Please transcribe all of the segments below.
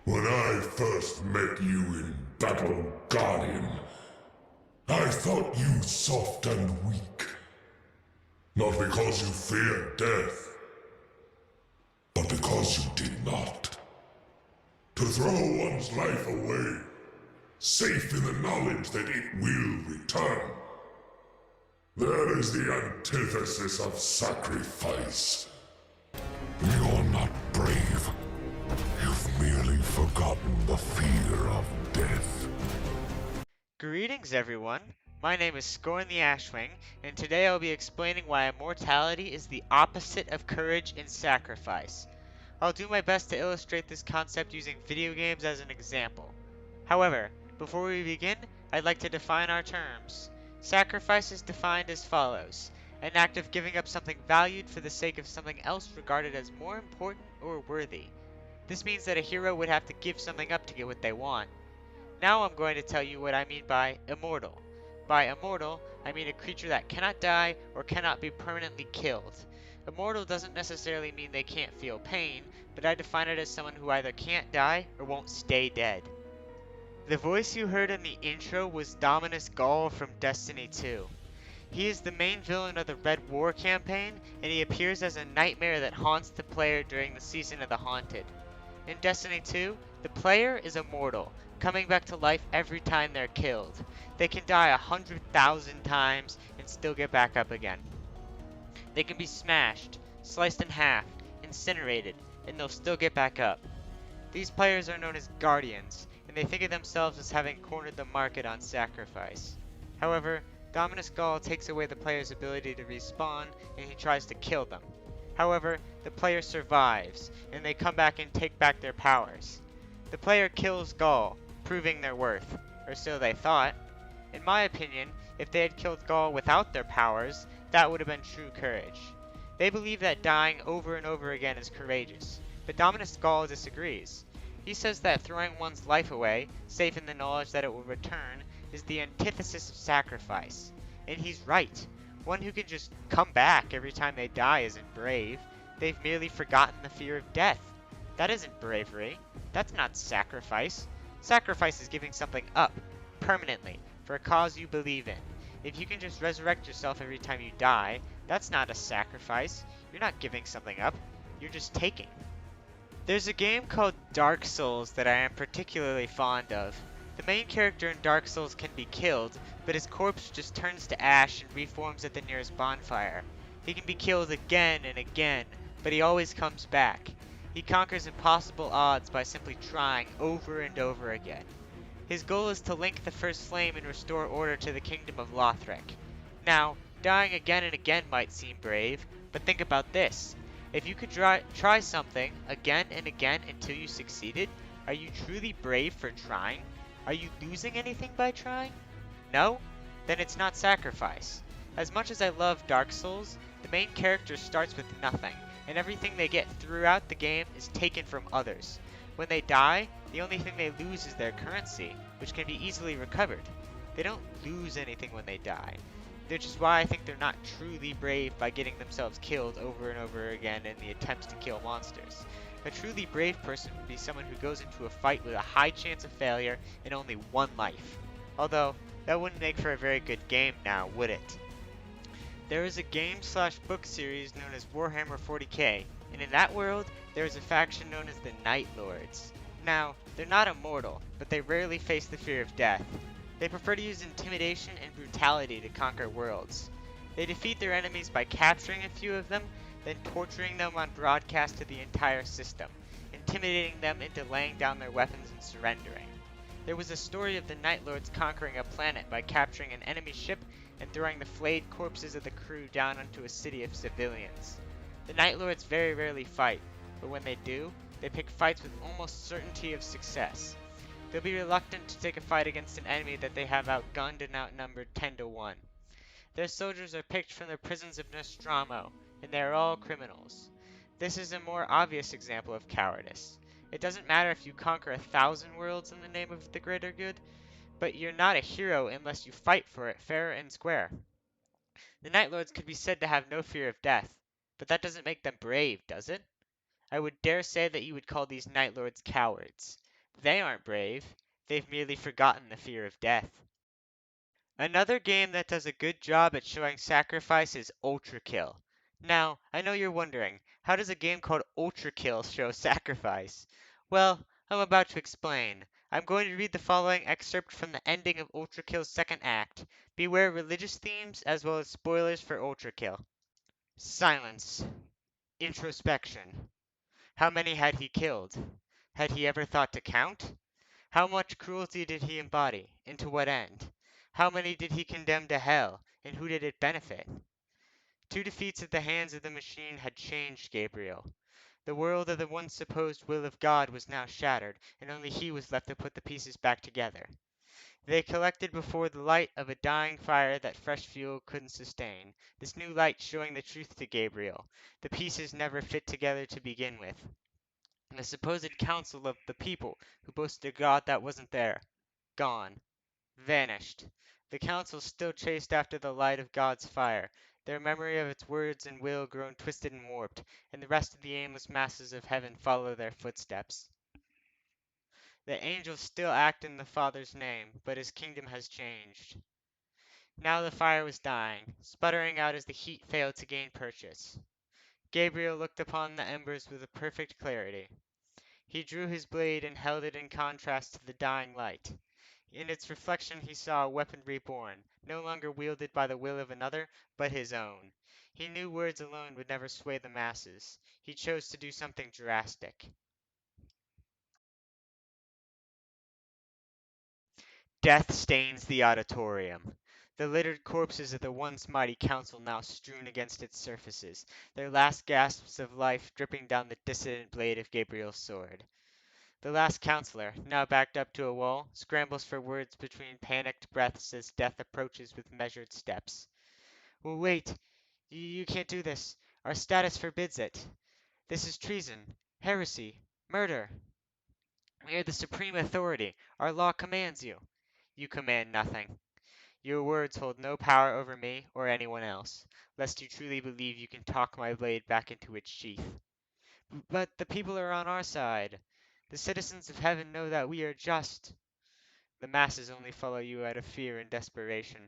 When I first met you in Battle Guardian, I thought you soft and weak. Not because you feared death, but because you did not. To throw one's life away, safe in the knowledge that it will return. That is the antithesis of sacrifice. You're not brave. You've merely forgotten the fear of death. Greetings everyone, my name is Scorn the Ashwing, and today I'll be explaining why immortality is the opposite of courage and sacrifice. I'll do my best to illustrate this concept using video games as an example. However, before we begin, I'd like to define our terms. Sacrifice is defined as follows: an act of giving up something valued for the sake of something else regarded as more important or worthy. This means that a hero would have to give something up to get what they want. Now I'm going to tell you what I mean by immortal. By immortal, I mean a creature that cannot die or cannot be permanently killed. Immortal doesn't necessarily mean they can't feel pain, but I define it as someone who either can't die or won't stay dead. The voice you heard in the intro was Dominus Gall from Destiny 2. He is the main villain of the Red War campaign, and he appears as a nightmare that haunts the player during the Season of the Haunted. In Destiny 2, the player is immortal, coming back to life every time they're killed. They can die 100,000 times and still get back up again. They can be smashed, sliced in half, incinerated, and they'll still get back up. These players are known as Guardians, and they think of themselves as having cornered the market on sacrifice. However, Dominus Gall takes away the player's ability to respawn, and he tries to kill them. However, the player survives, and they come back and take back their powers. The player kills Gall, proving their worth, or so they thought. In my opinion, if they had killed Gall without their powers, that would have been true courage. They believe that dying over and over again is courageous, but Dominus Gall disagrees. He says that throwing one's life away, safe in the knowledge that it will return, is the antithesis of sacrifice. And he's right. One who can just come back every time they die isn't brave. They've merely forgotten the fear of death. That isn't bravery. That's not sacrifice. Sacrifice is giving something up, permanently, for a cause you believe in. If you can just resurrect yourself every time you die, that's not a sacrifice. You're not giving something up. You're just taking. There's a game called Dark Souls that I am particularly fond of. The main character in Dark Souls can be killed, but his corpse just turns to ash and reforms at the nearest bonfire. He can be killed again and again, but he always comes back. He conquers impossible odds by simply trying over and over again. His goal is to link the first flame and restore order to the kingdom of Lothric. Now, dying again and again might seem brave, but think about this. If you could try something again and again until you succeeded, are you truly brave for trying? Are you losing anything by trying? No? Then it's not sacrifice. As much as I love Dark Souls, the main character starts with nothing, and everything they get throughout the game is taken from others. When they die, the only thing they lose is their currency, which can be easily recovered. They don't lose anything when they die, which is why I think they're not truly brave by getting themselves killed over and over again in the attempts to kill monsters. A truly brave person would be someone who goes into a fight with a high chance of failure and only one life. Although, that wouldn't make for a very good game now, would it? There is a game/book series known as Warhammer 40k, and in that world, there is a faction known as the Night Lords. Now, they're not immortal, but they rarely face the fear of death. They prefer to use intimidation and brutality to conquer worlds. They defeat their enemies by capturing a few of them, then torturing them on broadcast to the entire system, intimidating them into laying down their weapons and surrendering. There was a story of the Night Lords conquering a planet by capturing an enemy ship and throwing the flayed corpses of the crew down onto a city of civilians. The Night Lords very rarely fight, but when they do, they pick fights with almost certainty of success. They'll be reluctant to take a fight against an enemy that they have outgunned and outnumbered 10 to 1. Their soldiers are picked from the prisons of Nostromo, and they are all criminals. This is a more obvious example of cowardice. It doesn't matter if you conquer 1,000 worlds in the name of the greater good, but you're not a hero unless you fight for it fair and square. The Night Lords could be said to have no fear of death, but that doesn't make them brave, does it? I would dare say that you would call these Night Lords cowards. They aren't brave. They've merely forgotten the fear of death. Another game that does a good job at showing sacrifice is Ultrakill. Now, I know you're wondering, how does a game called Ultrakill show sacrifice? Well, I'm about to explain. I'm going to read the following excerpt from the ending of Ultrakill's second act. Beware religious themes as well as spoilers for Ultrakill. Silence. Introspection. How many had he killed? Had he ever thought to count? How much cruelty did he embody, and to what end? How many did he condemn to hell, and who did it benefit? Two defeats at the hands of the machine had changed Gabriel. The world of the once supposed will of God was now shattered, and only he was left to put the pieces back together. They collected before the light of a dying fire that fresh fuel couldn't sustain, this new light showing the truth to Gabriel. The pieces never fit together to begin with. The supposed council of the people, who boasted a God that wasn't there. Gone. Vanished. The council still chased after the light of God's fire, their memory of its words and will grown twisted and warped, and the rest of the aimless masses of heaven follow their footsteps. The angels still act in the Father's name, but his kingdom has changed. Now the fire was dying, sputtering out as the heat failed to gain purchase. Gabriel looked upon the embers with a perfect clarity. He drew his blade and held it in contrast to the dying light. In its reflection he saw a weapon reborn, no longer wielded by the will of another, but his own. He knew words alone would never sway the masses. He chose to do something drastic. Death stains the auditorium. The littered corpses of the once mighty council now strewn against its surfaces, their last gasps of life dripping down the dissident blade of Gabriel's sword. The last counselor, now backed up to a wall, scrambles for words between panicked breaths as death approaches with measured steps. Well, wait! You can't do this. Our status forbids it. This is treason, heresy, murder. We are the supreme authority. Our law commands you. You command nothing. Your words hold no power over me or anyone else, lest you truly believe you can talk my blade back into its sheath. But the people are on our side. The citizens of heaven know that we are just. The masses only follow you out of fear and desperation.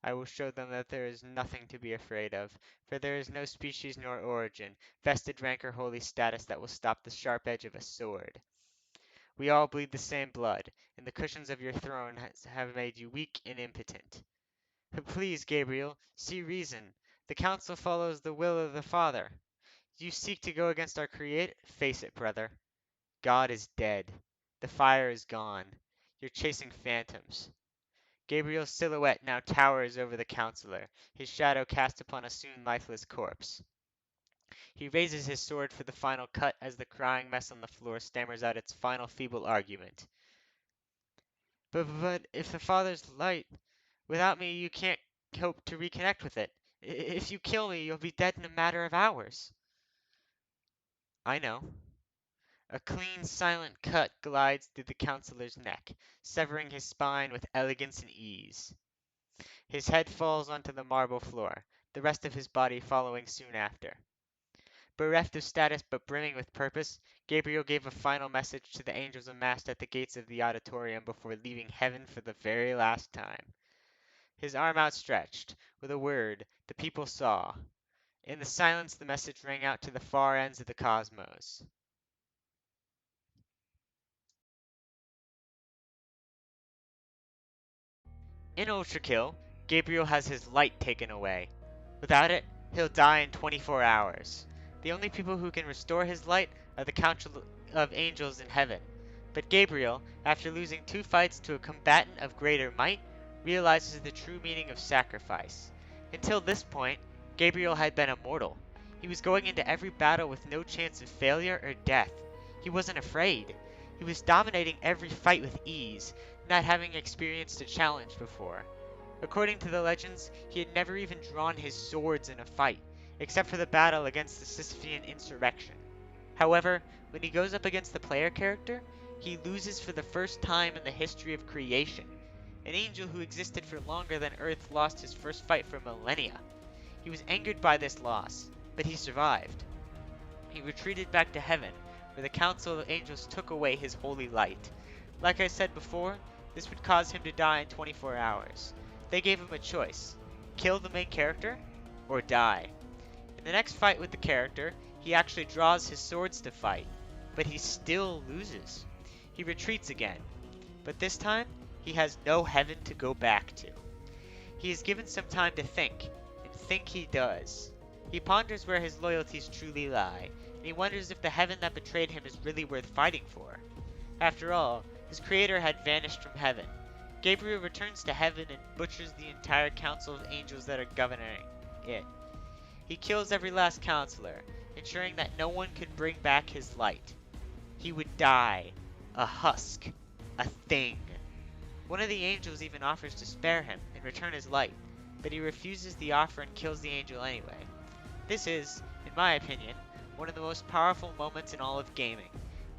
I will show them that there is nothing to be afraid of, for there is no species nor origin, vested rank or holy status that will stop the sharp edge of a sword. We all bleed the same blood, and the cushions of your throne have made you weak and impotent. But please, Gabriel, see reason. The council follows the will of the Father. You seek to go against our Creator? Face it, brother. God is dead. The fire is gone. You're chasing phantoms. Gabriel's silhouette now towers over the counselor, his shadow cast upon a soon lifeless corpse. He raises his sword for the final cut as the crying mess on the floor stammers out its final feeble argument. But if the Father's light, without me you can't hope to reconnect with it. If you kill me, you'll be dead in a matter of hours. I know. A clean, silent cut glides through the counselor's neck, severing his spine with elegance and ease. His head falls onto the marble floor, the rest of his body following soon after. Bereft of status but brimming with purpose, Gabriel gave a final message to the angels amassed at the gates of the auditorium before leaving heaven for the very last time. His arm outstretched, with a word, the people saw. In the silence the message rang out to the far ends of the cosmos. In Ultrakill, Gabriel has his light taken away. Without it, he'll die in 24 hours. The only people who can restore his light are the council of angels in heaven. But Gabriel, after losing 2 fights to a combatant of greater might, realizes the true meaning of sacrifice. Until this point, Gabriel had been immortal. He was going into every battle with no chance of failure or death. He wasn't afraid. He was dominating every fight with ease, not having experienced a challenge before. According to the legends, he had never even drawn his swords in a fight, except for the battle against the Sisyphean insurrection. However, when he goes up against the player character, he loses for the first time in the history of creation. An angel who existed for longer than Earth lost his first fight for millennia. He was angered by this loss, but he survived. He retreated back to heaven, where the Council of Angels took away his holy light. Like I said before, this would cause him to die in 24 hours. They gave him a choice: kill the main character, or die. In the next fight with the character, he actually draws his swords to fight, but he still loses. He retreats again, but this time, he has no heaven to go back to. He is given some time to think, and think he does. He ponders where his loyalties truly lie, and he wonders if the heaven that betrayed him is really worth fighting for. After all, his creator had vanished from heaven. Gabriel returns to heaven and butchers the entire council of angels that are governing it. He kills every last counselor, ensuring that no one could bring back his light. He would die, a husk, a thing. One of the angels even offers to spare him and return his light, but he refuses the offer and kills the angel anyway. This is, in my opinion, one of the most powerful moments in all of gaming,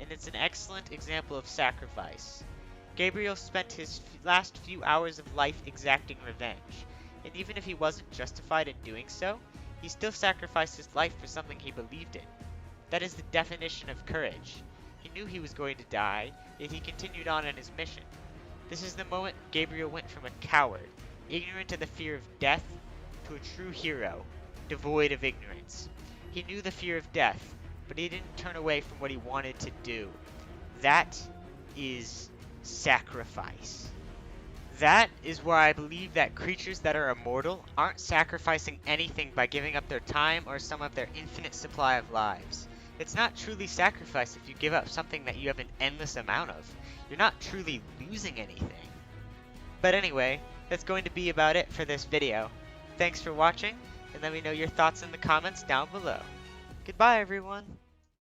and it's an excellent example of sacrifice. Gabriel spent his last few hours of life exacting revenge, and even if he wasn't justified in doing so, he still sacrificed his life for something he believed in. That is the definition of courage. He knew he was going to die, yet he continued on in his mission. This is the moment Gabriel went from a coward, ignorant of the fear of death, to a true hero, devoid of ignorance. He knew the fear of death, but he didn't turn away from what he wanted to do. That is sacrifice. That is where I believe that creatures that are immortal aren't sacrificing anything by giving up their time or some of their infinite supply of lives. It's not truly sacrifice if you give up something that you have an endless amount of. You're not truly losing anything. But anyway, that's going to be about it for this video. Thanks for watching, and let me know your thoughts in the comments down below. Goodbye, everyone.